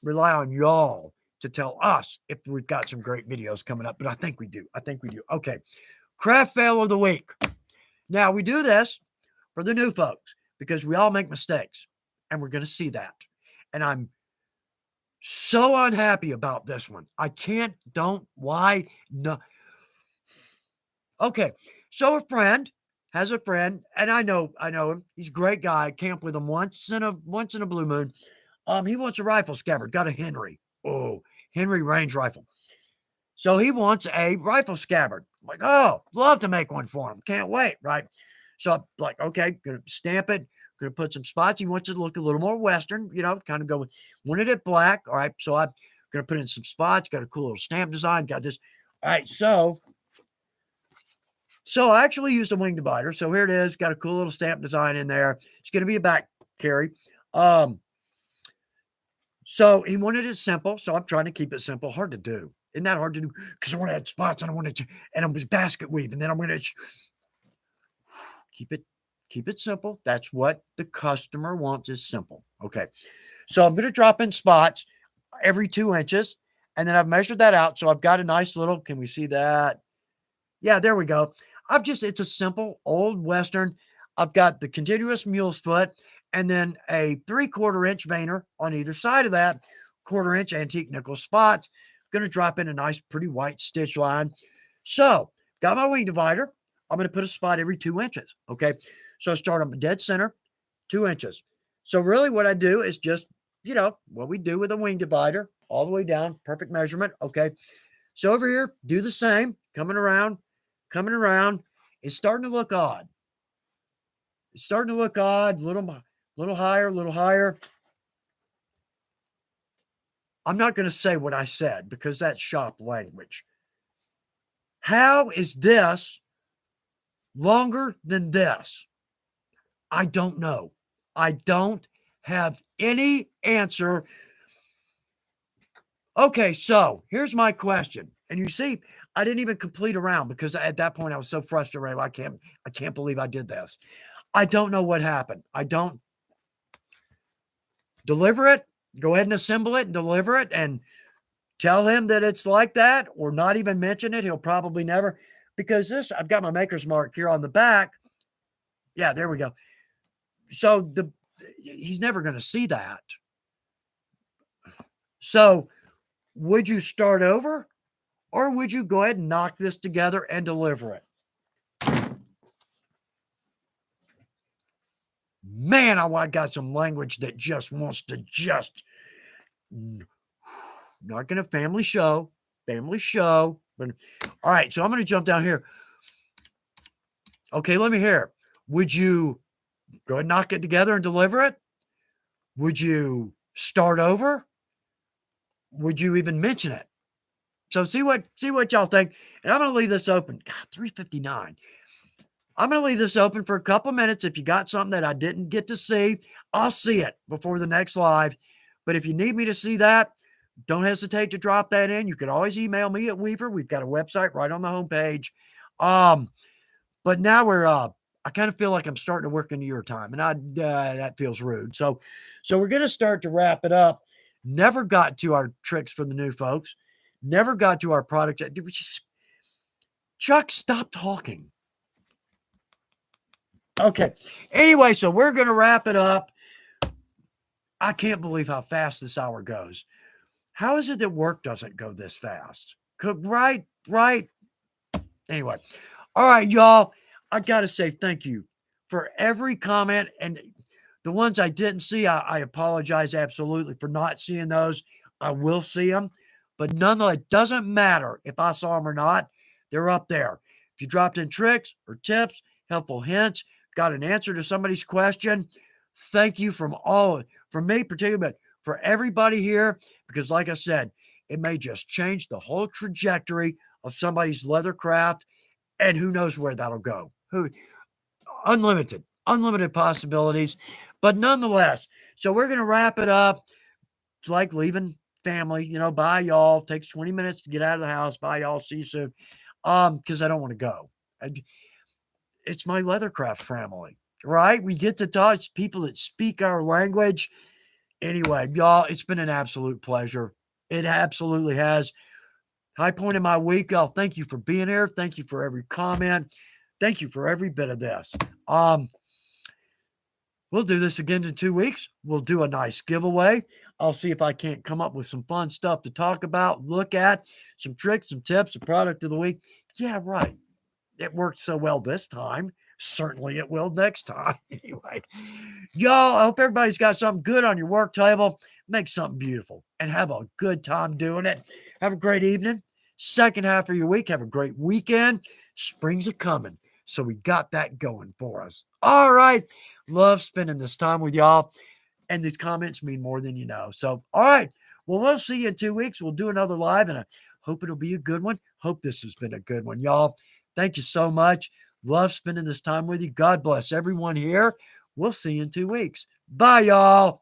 rely on y'all to tell us if we've got some great videos coming up, but I think we do. I think we do. Okay. Craft fail of the week. Now, we do this for the new folks because we all make mistakes, and we're going to see that. And I'm so unhappy about this one. I can't, don't, why, no. Okay. So a friend has a friend, and I know him. He's a great guy. I camped with him once in a blue moon. He wants a rifle scabbard, got a Henry. Oh, Henry range rifle. So he wants a rifle scabbard. I'm like, oh, love to make one for him. Can't wait, right? So I'm like, okay, gonna stamp it, gonna put some spots. He wants it to look a little more Western, kind of go with, wanted it black. All right, so I'm gonna put in some spots, got a cool little stamp design, got this. All right, so I actually used a wing divider. So here it is, got a cool little stamp design in there. It's gonna be a back carry. So he wanted it simple. So I'm trying to keep it simple. Hard to do. Isn't that hard to do? Because I want to add spots and I want to, and I'm basket weave. And then I'm going to keep it simple. That's what the customer wants, is simple. Okay. So I'm going to drop in spots every 2 inches. And then I've measured that out. So I've got a nice little, can we see that? Yeah, there we go. It's a simple old Western. I've got the continuous mule's foot and then a 3/4 inch veiner on either side of that, 1/4 inch antique nickel spots. Going to drop in a nice, pretty white stitch line. So got my wing divider. I'm going to put a spot every 2 inches. Okay. So I start on the dead center, 2 inches. So really what I do is just, what we do with a wing divider all the way down, perfect measurement. Okay. So over here, do the same, coming around. It's starting to look odd. Little higher. I'm not going to say what I said because that's shop language. How is this longer than this? I don't know. I don't have any answer. Okay, so here's my question. And you see, I didn't even complete a round because at that point I was so frustrated. I can't believe I did this. I don't know what happened. I don't deliver it. Go ahead and assemble it and deliver it and tell him that it's like that, or not even mention it. He'll probably never, because I've got my maker's mark here on the back. Yeah, there we go. So he's never going to see that. So would you start over, or would you go ahead and knock this together and deliver it? Man, I got some language that just wants to not going to family show. But all right, so I'm going to jump down here. Okay, let me hear. Would you go ahead and knock it together and deliver it? Would you start over? Would you even mention it? So see what y'all think. And I'm going to leave this open. God, 3:59. I'm going to leave this open for a couple minutes. If you got something that I didn't get to see, I'll see it before the next live. But if you need me to see that, don't hesitate to drop that in. You can always email me at Weaver. We've got a website right on the homepage. But now I kind of feel like I'm starting to work into your time, and that feels rude. So we're going to start to wrap it up. Never got to our tricks for the new folks. Never got to our product. Chuck, stop talking. Okay. Anyway, so we're going to wrap it up. I can't believe how fast this hour goes. How is it that work doesn't go this fast? Right, right. Anyway, all right, y'all. I got to say thank you for every comment. And the ones I didn't see, I apologize absolutely for not seeing those. I will see them. But nonetheless, it doesn't matter if I saw them or not. They're up there. If you dropped in tricks or tips, helpful hints, got an answer to somebody's question, thank you from me particularly, but for everybody here, because like I said, it may just change the whole trajectory of somebody's leathercraft, and who knows where that'll go. Unlimited possibilities. But nonetheless, so we're going to wrap it up. It's like leaving family, bye y'all. Takes 20 minutes to get out of the house. Bye y'all. See you soon. Because I don't want to go. It's my leathercraft family, right? We get to touch people that speak our language. Anyway, y'all, it's been an absolute pleasure. It absolutely has. High point of my week, y'all. Thank you for being here. Thank you for every comment. Thank you for every bit of this. We'll do this again in 2 weeks. We'll do a nice giveaway. I'll see if I can't come up with some fun stuff to talk about, look at, some tricks, some tips, a product of the week. Yeah, right. It worked so well this time. Certainly it will next time. Anyway, y'all, I hope everybody's got something good on your work table. Make something beautiful and have a good time doing it. Have a great evening. Second half of your week. Have a great weekend. Spring's a coming. So we got that going for us. All right. Love spending this time with y'all. And these comments mean more than you know. So, all right. Well, we'll see you in 2 weeks. We'll do another live, and I hope it'll be a good one. Hope this has been a good one, y'all. Thank you so much. Love spending this time with you. God bless everyone here. We'll see you in 2 weeks. Bye, y'all.